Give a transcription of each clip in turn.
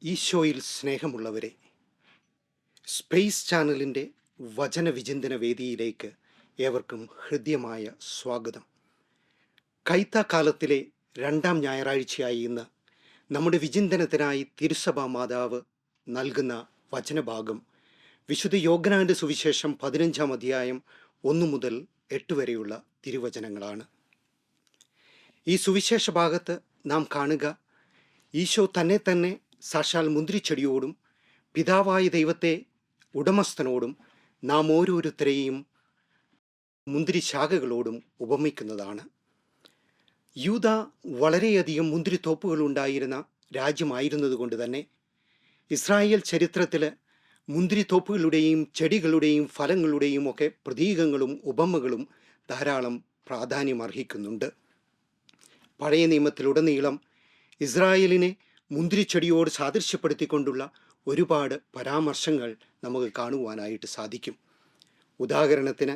ഈശോയിൽ സ്നേഹമുള്ളവരെ, സ്പേസ് ചാനലിൻ്റെ വചനവിചിന്തന വേദിയിലേക്ക് ഏവർക്കും ഹൃദ്യമായ സ്വാഗതം. കൈത്താക്കാലത്തിലെ രണ്ടാം ഞായറാഴ്ചയായി ഇന്ന് നമ്മുടെ വിചിന്തനത്തിനായി തിരുസഭാ മാതാവ് നൽകുന്ന വചനഭാഗം വിശുദ്ധ യോഹന്നാന്റെ സുവിശേഷം 15-ാം അധ്യായം 1 മുതൽ 8 വരെയുള്ള തിരുവചനങ്ങളാണ്. ഈ സുവിശേഷ ഭാഗത്ത് നാം കാണുക, ഈശോ തന്നെ സാക്ഷാൽ മുന്തിരിച്ചെടിയോടും പിതാവായ ദൈവത്തെ ഉടമസ്ഥനോടും നാം ഓരോരുത്തരെയും മുന്തിരിശാഖകളോടും ഉപമിക്കുന്നതാണ്. യൂദ വളരെയധികം മുന്തിരിത്തോപ്പുകൾ ഉണ്ടായിരുന്ന രാജ്യമായിരുന്നതുകൊണ്ട് തന്നെ ഇസ്രായേൽ ചരിത്രത്തിൽ മുന്തിരിത്തോപ്പുകളുടെയും ചെടികളുടെയും ഫലങ്ങളുടെയും ഒക്കെ പ്രതീകങ്ങളും ഉപമകളും ധാരാളം പ്രാധാന്യം അർഹിക്കുന്നുണ്ട്. പഴയ നിയമത്തിലുടനീളം ഇസ്രായേലിനെ മുന്തിരിച്ചെടിയോട് സാദൃശ്യപ്പെടുത്തിക്കൊണ്ടുള്ള ഒരുപാട് പരാമർശങ്ങൾ നമുക്ക് കാണുവാനായിട്ട് സാധിക്കും. ഉദാഹരണത്തിന്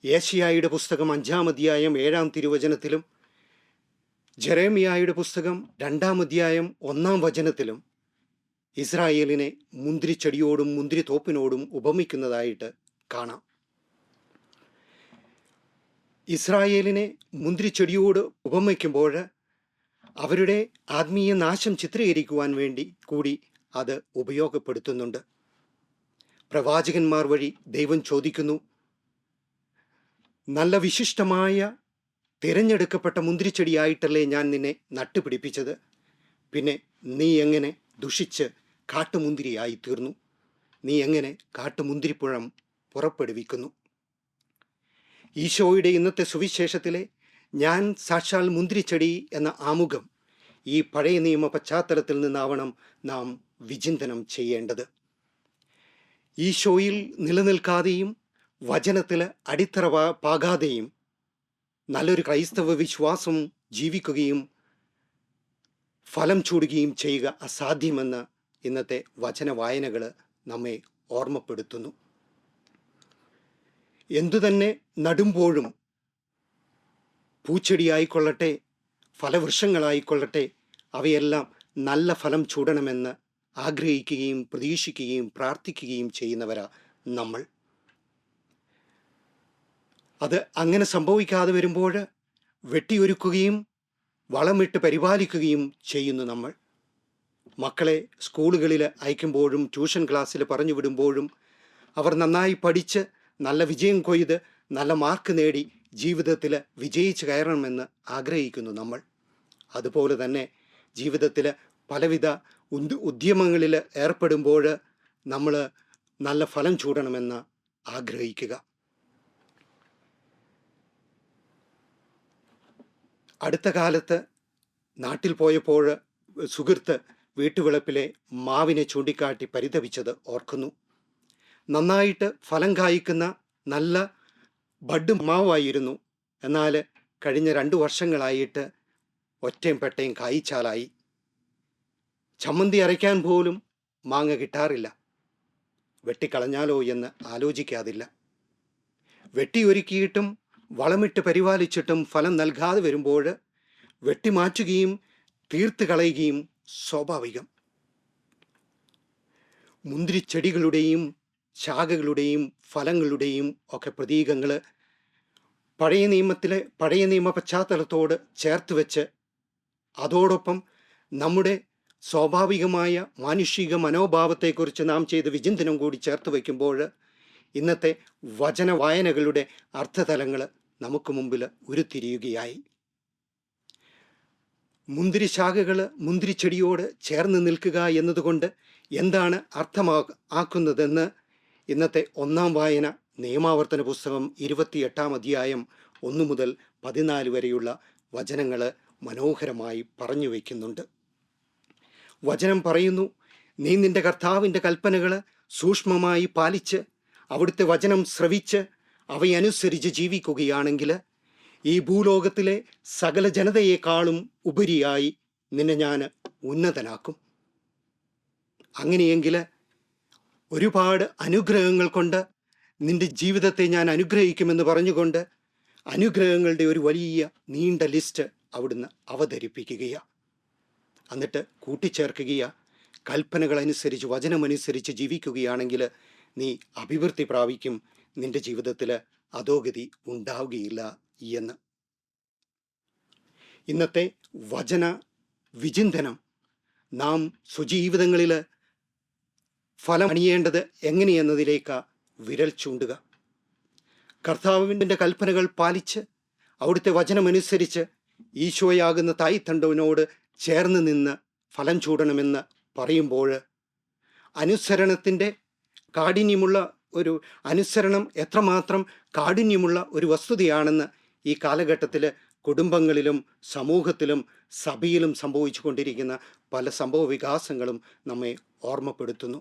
യേശയ്യായുടെ പുസ്തകം 5-ാം അധ്യായം 7-ാം തിരുവചനത്തിലും ജെറേമിയായുടെ പുസ്തകം 2-ാം അധ്യായം 1-ാം വചനത്തിലും ഇസ്രായേലിനെ മുന്തിരിച്ചെടിയോടും മുന്തിരിത്തോപ്പിനോടും ഉപമിക്കുന്നതായിട്ട് കാണാം. ഇസ്രായേലിനെ മുന്തിരിച്ചെടിയോട് ഉപമിക്കുമ്പോൾ അവരുടെ ആത്മീയ നാശം ചിത്രീകരിക്കുവാൻ വേണ്ടി കൂടി അത് ഉപയോഗപ്പെടുത്തുന്നുണ്ട്. പ്രവാചകന്മാർ വഴി ദൈവം ചോദിക്കുന്നു, നല്ല വിശിഷ്ടമായ തിരഞ്ഞെടുക്കപ്പെട്ട മുന്തിരിച്ചെടിയായിട്ടല്ലേ ഞാൻ നിന്നെ നട്ടുപിടിപ്പിച്ചത്, പിന്നെ നീ എങ്ങനെ ദുഷിച്ച് കാട്ടുമുന്തിരിയായി തീർന്നു, നീ എങ്ങനെ കാട്ടുമുന്തിരിപ്പുഴം പുറപ്പെടുവിക്കുന്നു. ഈശോയുടെ ഇന്നത്തെ സുവിശേഷത്തിലെ ഞാൻ സാക്ഷാൽ മുന്തിരിച്ചെടി എന്ന ആമുഖം ഈ പഴയ നിയമ പശ്ചാത്തലത്തിൽ നിന്നാവണം നാം വിചിന്തനം ചെയ്യേണ്ടത്. ഈശോയിൽ നിലനിൽക്കാതെയും വചനത്തിൽ അടിത്തറ പാകാതെയും നല്ലൊരു ക്രൈസ്തവ വിശ്വാസം ജീവിക്കുകയും ഫലം ചൂടുകയും ചെയ്യുക അസാധ്യമെന്ന് ഇന്നത്തെ വചന വായനകൾ നമ്മെ ഓർമ്മപ്പെടുത്തുന്നു. എന്തുതന്നെ നടുമ്പോഴും പൂച്ചെടിയായിക്കൊള്ളട്ടെ ഫലവൃക്ഷങ്ങളായിക്കൊള്ളട്ടെ അവയെല്ലാം നല്ല ഫലം ചൂടണമെന്ന് ആഗ്രഹിക്കുകയും പ്രതീക്ഷിക്കുകയും പ്രാർത്ഥിക്കുകയും ചെയ്യുന്നവരാ നമ്മൾ. അത് അങ്ങനെ സംഭവിക്കാതെ വരുമ്പോൾ വെട്ടിയൊരുക്കുകയും വളമിട്ട് പരിപാലിക്കുകയും ചെയ്യുന്നു നമ്മൾ. മക്കളെ സ്കൂളുകളിൽ അയക്കുമ്പോഴും ട്യൂഷൻ ക്ലാസ്സിൽ പറഞ്ഞു വിടുമ്പോഴും അവർ നന്നായി പഠിച്ച് നല്ല വിജയം കൊയ്ത് നല്ല മാർക്ക് നേടി ജീവിതത്തിൽ വിജയിച്ച് കയറണമെന്ന് ആഗ്രഹിക്കുന്നു നമ്മൾ. അതുപോലെ തന്നെ ജീവിതത്തിൽ പലവിധ ഉദ്യമങ്ങളിൽ ഏർപ്പെടുമ്പോൾ നമ്മൾ നല്ല ഫലം ചൂടണമെന്ന് ആഗ്രഹിക്കുക. അടുത്ത കാലത്ത് നാട്ടിൽ പോയപ്പോൾ സുഹൃത്ത് വീട്ടുവളപ്പിലെ മാവിനെ ചൂണ്ടിക്കാട്ടി പരിതപിച്ചത് ഓർക്കുന്നു. നന്നായിട്ട് ഫലം കായ്ക്കുന്ന നല്ല ബഡ് മാവായിരുന്നു, എന്നാൽ കഴിഞ്ഞ 2 വർഷങ്ങളായിട്ട് ഒറ്റയും പെട്ടയും കായ്ച്ചാലായി. ചമ്മന്തി അരയ്ക്കാൻ പോലും മാങ്ങ കിട്ടാറില്ല. വെട്ടിക്കളഞ്ഞാലോ എന്ന് ആലോചിക്കാതില്ല. വെട്ടിയൊരുക്കിയിട്ടും വളമിട്ട് പരിപാലിച്ചിട്ടും ഫലം നൽകാതെ വരുമ്പോൾ വെട്ടിമാറ്റുകയും തീർത്ത് കളയുകയും സ്വാഭാവികം. മുന്തിരിച്ചെടികളുടെയും ശാഖകളുടെയും ഫലങ്ങളുടെയും ഒക്കെ പ്രതീകങ്ങൾ പഴയ നിയമ പശ്ചാത്തലത്തോട് ചേർത്ത് വെച്ച് അതോടൊപ്പം നമ്മുടെ സ്വാഭാവികമായ മാനുഷിക മനോഭാവത്തെക്കുറിച്ച് നാം ചെയ്ത വിചിന്തനം കൂടി ചേർത്ത് വയ്ക്കുമ്പോൾ ഇന്നത്തെ വചന വായനകളുടെ അർത്ഥതലങ്ങൾ നമുക്ക് മുമ്പിൽ ഉരുത്തിരിയുകയായി. മുന്തിരിശാഖകൾ മുന്തിരിച്ചെടിയോട് ചേർന്ന് നിൽക്കുക എന്നതുകൊണ്ട് എന്താണ് അർത്ഥമാക്കുന്നതെന്ന് ഇന്നത്തെ 1-ാം വായന നിയമാവർത്തന പുസ്തകം 28-ാം അധ്യായം 1 മുതൽ 14 വരെയുള്ള വചനങ്ങൾ മനോഹരമായി പറഞ്ഞു വയ്ക്കുന്നുണ്ട്. വചനം പറയുന്നു, നീ നിന്റെ കർത്താവിൻ്റെ കൽപ്പനകൾ സൂക്ഷ്മമായി പാലിച്ച് അവിടുത്തെ വചനം ശ്രവിച്ച് അവയനുസരിച്ച് ജീവിക്കുകയാണെങ്കിൽ ഈ ഭൂലോകത്തിലെ സകല ജനതയെക്കാളും ഉപരിയായി നിന്നെ ഞാൻ ഉന്നതനാക്കും. അങ്ങനെയെങ്കിൽ ഒരുപാട് അനുഗ്രഹങ്ങൾ കൊണ്ട് നിന്റെ ജീവിതത്തെ ഞാൻ അനുഗ്രഹിക്കുമെന്ന് പറഞ്ഞുകൊണ്ട് അനുഗ്രഹങ്ങളുടെ ഒരു വലിയ നീണ്ട ലിസ്റ്റ് അവിടുന്ന് അവതരിപ്പിക്കുകയാണ്. എന്നിട്ട് കൂട്ടിച്ചേർക്കുകയാണ്, കൽപ്പനകളനുസരിച്ച് വചനമനുസരിച്ച് ജീവിക്കുകയാണെങ്കിൽ നീ അഭിവൃദ്ധി പ്രാപിക്കും, നിന്റെ ജീവിതത്തിൽ അധോഗതി ഉണ്ടാവുകയില്ല എന്ന്. ഇന്നത്തെ വചന വിചിന്തനം നാം സ്വജീവിതങ്ങളിൽ ഫലമണിയേണ്ടത് എങ്ങനെയെന്നതിലേക്ക് വിരൽ ചൂണ്ടുക. കർത്താവിൻ്റെ കൽപ്പനകൾ പാലിച്ച് അവിടുത്തെ വചനമനുസരിച്ച് ഈശോയാകുന്ന തായ്തണ്ടവനോട് ചേർന്ന് നിന്ന് ഫലം ചൂടണമെന്ന് പറയുമ്പോൾ അനുസരണത്തിൻ്റെ കാഠിന്യമുള്ള ഒരു അനുസരണം എത്രമാത്രം കാഠിന്യമുള്ള ഒരു വസ്തുതയാണെന്ന് ഈ കാലഘട്ടത്തിൽ കുടുംബങ്ങളിലും സമൂഹത്തിലും സഭയിലും സംഭവിച്ചു കൊണ്ടിരിക്കുന്ന പല സംഭവ വികാസങ്ങളും നമ്മെ ഓർമ്മപ്പെടുത്തുന്നു.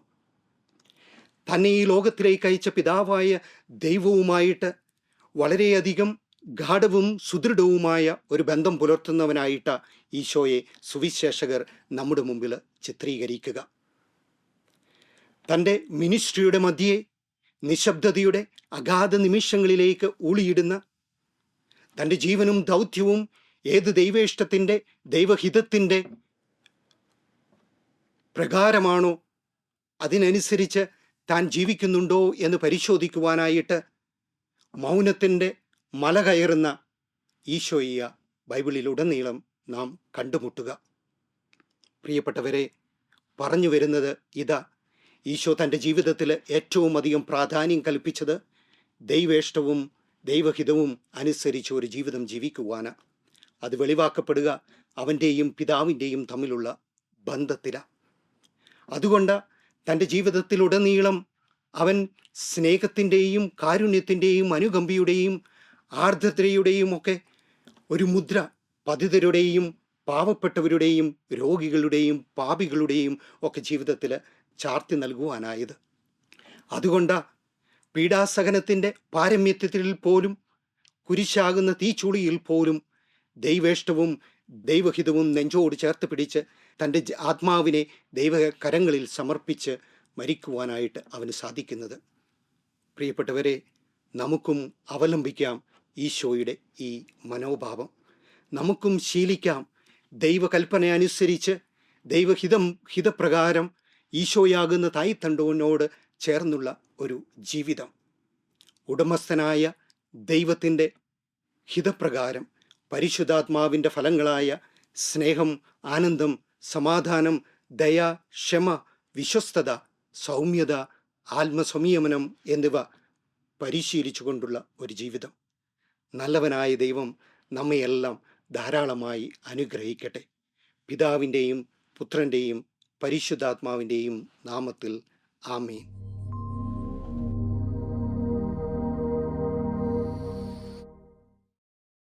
തന്നെ ഈ ലോകത്തിലേക്ക് അയച്ച പിതാവായ ദൈവവുമായിട്ട് വളരെയധികം ഗാഢവും സുദൃഢവുമായ ഒരു ബന്ധം പുലർത്തുന്നവനായിട്ട് ഈശോയെ സുവിശേഷകർ നമ്മുടെ മുമ്പിൽ ചിത്രീകരിക്കുക. തൻ്റെ മിനിസ്ട്രിയുടെ മധ്യേ നിശബ്ദതയുടെ അഗാധ നിമിഷങ്ങളിലേക്ക് ഊളിയിടുന്ന, തൻ്റെ ജീവനും ദൗത്യവും ഏത് ദൈവേഷ്ടത്തിൻ്റെ ദൈവഹിതത്തിൻ്റെ പ്രകാരമാണോ അതിനനുസരിച്ച് താൻ ജീവിക്കുന്നുണ്ടോ എന്ന് പരിശോധിക്കുവാനായിട്ട് മൗനത്തിൻ്റെ മല കയറുന്ന ഈശോയെ ബൈബിളിലുടനീളം നാം കണ്ടുമുട്ടുക. പ്രിയപ്പെട്ടവരെ, പറഞ്ഞു വരുന്നത് ഇതാ, ഈശോ തൻ്റെ ജീവിതത്തിൽ ഏറ്റവും അധികം പ്രാധാന്യം കൽപ്പിച്ചത് ദൈവേഷ്ടവും ദൈവഹിതവും അനുസരിച്ച് ഒരു ജീവിതം ജീവിക്കുവാന്. അത് വെളിവാക്കപ്പെടുക അവൻ്റെയും പിതാവിൻ്റെയും തമ്മിലുള്ള ബന്ധത്തിലാണ്. അതുകൊണ്ട് തൻ്റെ ജീവിതത്തിലുടനീളം അവൻ സ്നേഹത്തിൻ്റെയും കാരുണ്യത്തിൻ്റെയും അനുകമ്പയുടെയും ആർദ്രതയുടെയും ഒക്കെ ഒരു മുദ്ര പതിതരുടെയും പാവപ്പെട്ടവരുടെയും രോഗികളുടെയും പാപികളുടെയും ഒക്കെ ജീവിതത്തിൽ ചാർത്തി നൽകുവാനായത്. അതുകൊണ്ട് പീഡാസഹനത്തിൻ്റെ പാരമ്യത്തിൽ പോലും, കുരിശാകുന്ന തീച്ചുളിയിൽ പോലും ദൈവേഷ്ടവും ദൈവഹിതവും നെഞ്ചോട് ചേർത്ത് പിടിച്ച് തൻ്റെ ആത്മാവിനെ ദൈവകരങ്ങളിൽ സമർപ്പിച്ച് മരിക്കുവാനായിട്ട് അവന് സാധിക്കുന്നത്. പ്രിയപ്പെട്ടവരെ, നമുക്കും അവലംബിക്കാം ഈശോയുടെ ഈ മനോഭാവം. നമുക്കും ശീലിക്കാം ദൈവകൽപ്പന അനുസരിച്ച് ഹിതപ്രകാരം ഈശോയാകുന്ന തായ്തണ്ടവനോട് ചേർന്നുള്ള ഒരു ജീവിതം. ഉടമസ്ഥനായ ദൈവത്തിൻ്റെ ഹിതപ്രകാരം പരിശുദ്ധാത്മാവിൻ്റെ ഫലങ്ങളായ സ്നേഹം, ആനന്ദം, സമാധാനം, ദയ, ക്ഷമ, വിശ്വസ്തത, സൗമ്യത, ആത്മസംയമനം എന്നിവ പരിശീലിച്ചു കൊണ്ടുള്ള ഒരു ജീവിതം. നല്ലവനായ ദൈവം നമ്മയെല്ലാം ധാരാളമായി അനുഗ്രഹിക്കട്ടെ. പിതാവിൻ്റെയും പുത്രൻ്റെയും പരിശുദ്ധാത്മാവിൻ്റെയും നാമത്തിൽ ആമേൻ.